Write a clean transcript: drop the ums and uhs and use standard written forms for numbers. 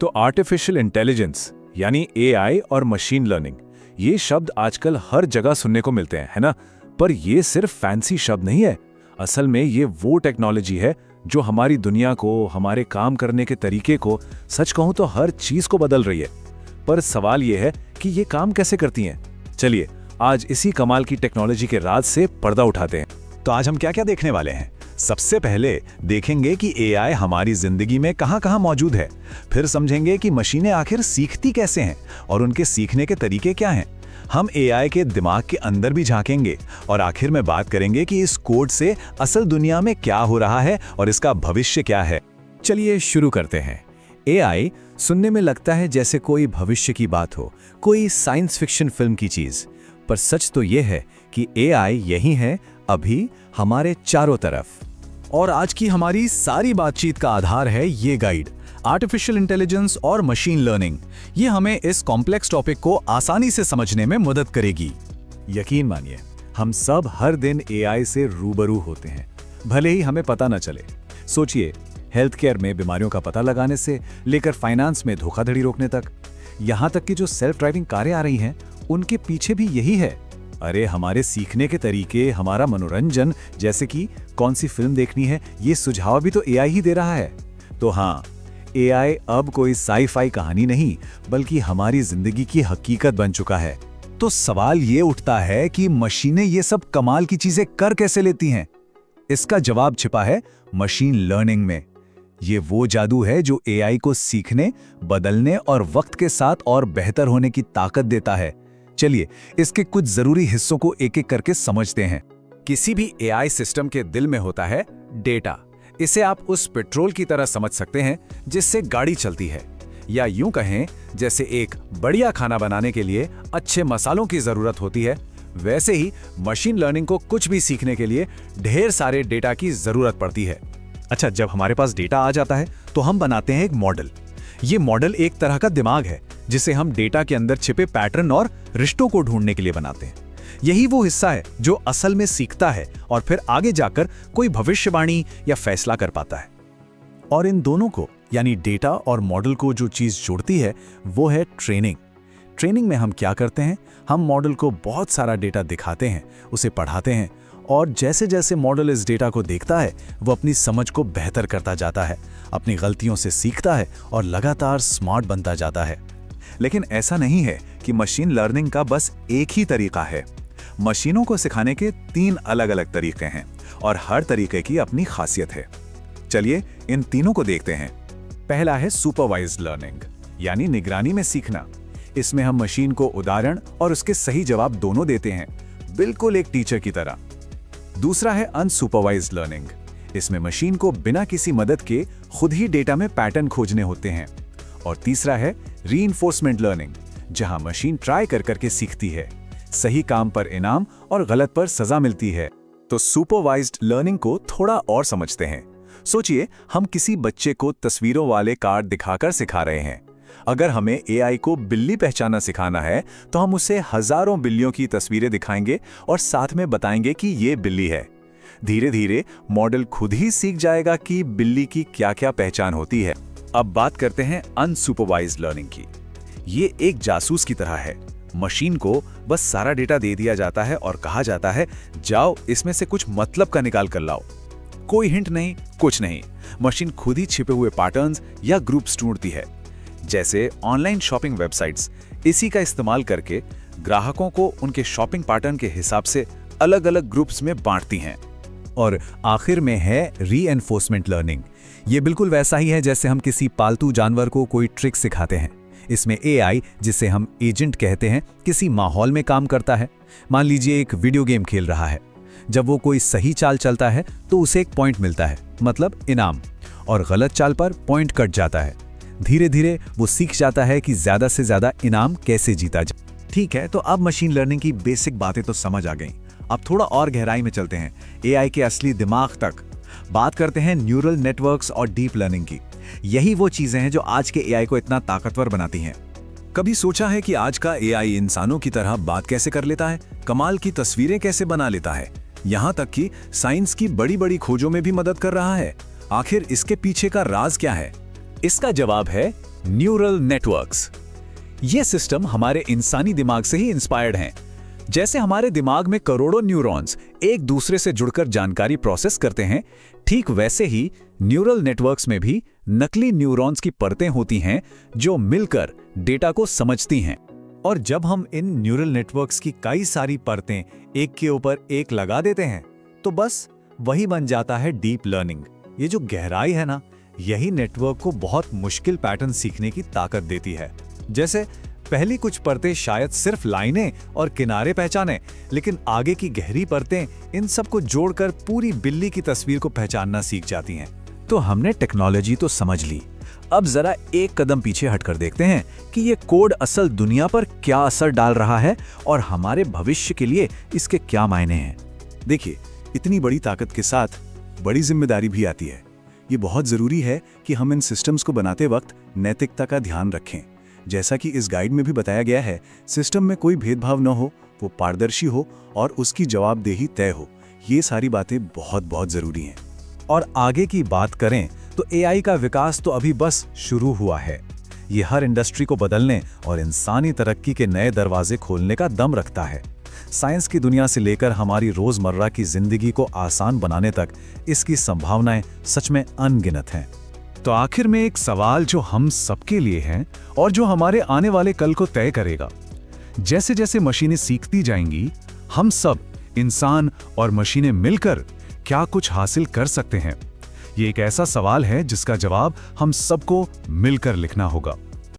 तो artificial intelligence यानी AI और मशीन लर्निंग, ये शब्द आजकल हर जगह सुनने को मिलते हैं, है ना? पर ये सिर्फ फैंसी शब्द नहीं है। असल में ये वो टेक्नोलॉजी है जो हमारी दुनिया को, हमारे काम करने के तरीके को, सच कहूं तो हर चीज को बदल रही है। पर सवाल ये है कि ये काम कैसे करती हैं? चलिए आज इसी कमाल की टेक्नोलॉजी के राज से पर्दा उठाते हैं। तो आज हम क्या क्या देखने वाले हैं? सबसे पहले देखेंगे कि एआई हमारी जिंदगी में कहां-कहां मौजूद है। फिर समझेंगे कि मशीनें आखिर सीखती कैसे हैं और उनके सीखने के तरीके क्या हैं। हम एआई के दिमाग के अंदर भी झांकेंगे और आखिर में बात करेंगे कि इस कोड से असल दुनिया में क्या हो रहा है और इसका भविष्य क्या है। चलिए शुरू करते हैं। एआई सुनने में लगता है जैसे कोई भविष्य की बात हो, कोई साइंस फिक्शन फिल्म की चीज। पर सच तो ये है कि एआई यही है, अभी हमारे चारों तरफ। और आज की हमारी सारी बातचीत का आधार है ये गाइड, आर्टिफिशियल इंटेलिजेंस और मशीन लर्निंग। ये हमें इस कॉम्प्लेक्स टॉपिक को आसानी से समझने में मदद करेगी। यकीन मानिए, हम सब हर दिन एआई से रूबरू होते हैं, भले ही हमें पता न चले। सोचिए, हेल्थ केयर में बीमारियों का पता लगाने से लेकर फाइनेंस में धोखाधड़ी रोकने तक, यहाँ तक कि जो सेल्फ ड्राइविंग कारें आ रही हैं, उनके पीछे भी यही है। अरे हमारे सीखने के तरीके, हमारा मनोरंजन, जैसे कि कौन सी फिल्म देखनी है, ये सुझाव भी तो एआई ही दे रहा है। तो हाँ, एआई अब कोई साई-फाई कहानी नहीं, बल्कि हमारी जिंदगी की हकीकत बन चुका है। तो सवाल ये उठता है कि मशीनें ये सब कमाल की चीजें कर कैसे लेती हैं? इसका जवाब छिपा है मशीन लर्निंग में। ये वो जादू है जो एआई को सीखने, बदलने और वक्त के साथ और बेहतर होने की ताकत देता है। चलिए इसके कुछ जरूरी हिस्सों को एक एक करके समझते हैं। किसी भी एआई सिस्टम के दिल में होता है डेटा। इसे आप उस पेट्रोल की तरह समझ सकते हैं जिससे गाड़ी चलती है, या यूं कहें जैसे एक बढ़िया खाना बनाने के लिए अच्छे मसालों की जरूरत होती है, वैसे ही मशीन लर्निंग को कुछ भी सीखने के लिए ढेर सारे डेटा की जरूरत पड़ती है। अच्छा, जब हमारे पास डेटा आ जाता है तो हम बनाते हैं एक मॉडल। ये मॉडल एक तरह का दिमाग है जिसे हम डेटा के अंदर छिपे पैटर्न और रिश्तों को ढूंढने के लिए बनाते हैं। यही वो हिस्सा है जो असल में सीखता है और फिर आगे जाकर कोई भविष्यवाणी या फैसला कर पाता है। और इन दोनों को, यानी डेटा और मॉडल को जो चीज जोड़ती है वो है ट्रेनिंग। ट्रेनिंग में हम क्या करते हैं? हम मॉडल को बहुत सारा डेटा दिखाते हैं, उसे पढ़ाते हैं, और जैसे जैसे मॉडल इस डेटा को देखता है वो अपनी समझ को बेहतर करता जाता है, अपनी गलतियों से सीखता है और लगातार स्मार्ट बनता जाता है। लेकिन ऐसा नहीं है कि मशीन लर्निंग का बस एक ही तरीका है। मशीनों को सिखाने के 3 अलग-अलग तरीके हैं और हर तरीके की अपनी खासियत है। चलिए इन तीनों को देखते हैं। पहला है सुपरवाइज्ड लर्निंग, यानी निगरानी में सीखना। इसमें हम मशीन को उदाहरण और उसके सही जवाब दोनों देते हैं, बिल्कुल एक टीचर की तरह। दूसरा है अनसुपरवाइज्ड लर्निंग। इसमें मशीन को बिना किसी मदद के खुद ही डेटा में पैटर्न खोजने होते हैं। और तीसरा है रीइंफोर्समेंट लर्निंग, जहां मशीन ट्राई कर करके सीखती है, सही काम पर इनाम और गलत पर सजा मिलती है। तो सुपरवाइज्ड लर्निंग को थोड़ा और समझते हैं। सोचिए, हम किसी बच्चे को तस्वीरों वाले कार्ड दिखाकर सिखा रहे हैं। अगर हमें एआई को बिल्ली पहचानना सिखाना है तो हम उसे हजारों बिल्लियों की तस्वीरें दिखाएंगे और साथ में बताएंगे कि ये बिल्ली है। धीरे धीरे मॉडल खुद ही सीख जाएगा कि बिल्ली की क्या-क्या पहचान होती है। अब बात करते हैं अनसुपरवाइज्ड लर्निंग की। ये एक जासूस की तरह है। मशीन को बस सारा डेटा दे दिया जाता है और कहा जाता है, जाओ इसमें से कुछ मतलब का निकाल कर लाओ। कोई हिंट नहीं, कुछ नहीं। मशीन खुद ही छिपे हुए पैटर्न्स या ग्रुप्स ढूंढती है। जैसे ऑनलाइन शॉपिंग वेबसाइट्स इसी का इस्तेमाल करके ग्राहकों को उनके शॉपिंग पैटर्न के हिसाब से अलग-अलग ग्रुप्स में बांटती हैं। और आखिर में है रीइंफोर्समेंट लर्निंग। ये बिल्कुल वैसा ही है जैसे हम किसी पालतू जानवर को कोई ट्रिक सिखाते हैं। इसमें एआई, जिसे हम एजेंट कहते हैं, किसी माहौल में काम करता है। मान लीजिए एक वीडियो गेम खेल रहा है। जब वो कोई सही चाल चलता है तो उसे एक पॉइंट मिलता है, मतलब इनाम, और गलत चाल पर पॉइंट कट जाता है। धीरे धीरे वो सीख जाता है कि ज्यादा से ज्यादा इनाम कैसे जीता जाए। ठीक है, तो अब मशीन लर्निंग की बेसिक बातें तो समझ आ गई। अब थोड़ा और गहराई में चलते हैं, एआई के असली दिमाग तक। बात करते हैं न्यूरल नेटवर्क्स और डीप लर्निंग की। यही वो चीजें हैं जो आज के एआई को इतना ताकतवर बनाती हैं। कभी सोचा है कि आज का एआई इंसानों की तरह बात कैसे कर लेता है, कमाल की तस्वीरें कैसे बना लेता है, यहाँ तक कि साइंस की बड़ी बड़ी खोजों में भी मदद कर रहा है? आखिर इसके पीछे का राज क्या है? इसका जवाब है न्यूरल नेटवर्क्स। ये सिस्टम हमारे इंसानी दिमाग से ही इंस्पायर्ड हैं। जैसे हमारे दिमाग में करोड़ों न्यूरॉन्स एक दूसरे से जुड़कर जानकारी प्रोसेस करते हैं, ठीक वैसे ही न्यूरल नेटवर्क्स में भी नकली न्यूरॉन्स की परतें होती हैं जो मिलकर डेटा को समझती हैं। और जब हम इन न्यूरल नेटवर्क्स की कई सारी परतें एक के ऊपर एक लगा देते हैं, तो बस वही बन जाता है डीप लर्निंग। ये जो गहराई है ना, यही नेटवर्क को बहुत मुश्किल पैटर्न सीखने की ताकत देती है। जैसे पहली कुछ परतें शायद सिर्फ लाइनें और किनारे पहचाने, लेकिन आगे की गहरी परतें इन सबको जोड़कर पूरी बिल्ली की तस्वीर को पहचानना सीख जाती हैं। तो हमने टेक्नोलॉजी तो समझ ली, अब जरा एक कदम पीछे हटकर देखते हैं कि ये कोड असल दुनिया पर क्या असर डाल रहा है और हमारे भविष्य के लिए इसके क्या मायने हैं। देखिए, इतनी बड़ी ताकत के साथ बड़ी जिम्मेदारी भी आती है। ये बहुत जरूरी है कि हम इन सिस्टम्स को बनाते वक्त नैतिकता का ध्यान रखें। जैसा कि इस गाइड में भी बताया गया है, सिस्टम में कोई भेदभाव न हो, वो पारदर्शी हो और उसकी जवाबदेही तय हो। ये सारी बातें बहुत बहुत जरूरी हैं। और आगे की बात करें तो एआई का विकास तो अभी बस शुरू हुआ है। ये हर इंडस्ट्री को बदलने और इंसानी तरक्की के नए दरवाजे खोलने का दम रखता है। साइंस की दुनिया से लेकर हमारी रोजमर्रा की जिंदगी को आसान बनाने तक इसकी संभावनाएं सच में अनगिनत हैं। तो आखिर में एक सवाल जो हम सबके लिए है और जो हमारे आने वाले कल को तय करेगा। जैसे जैसे मशीनें सीखती जाएंगी, हम सब इंसान और मशीनें मिलकर क्या कुछ हासिल कर सकते हैं? ये एक ऐसा सवाल है जिसका जवाब हम सबको मिलकर लिखना होगा।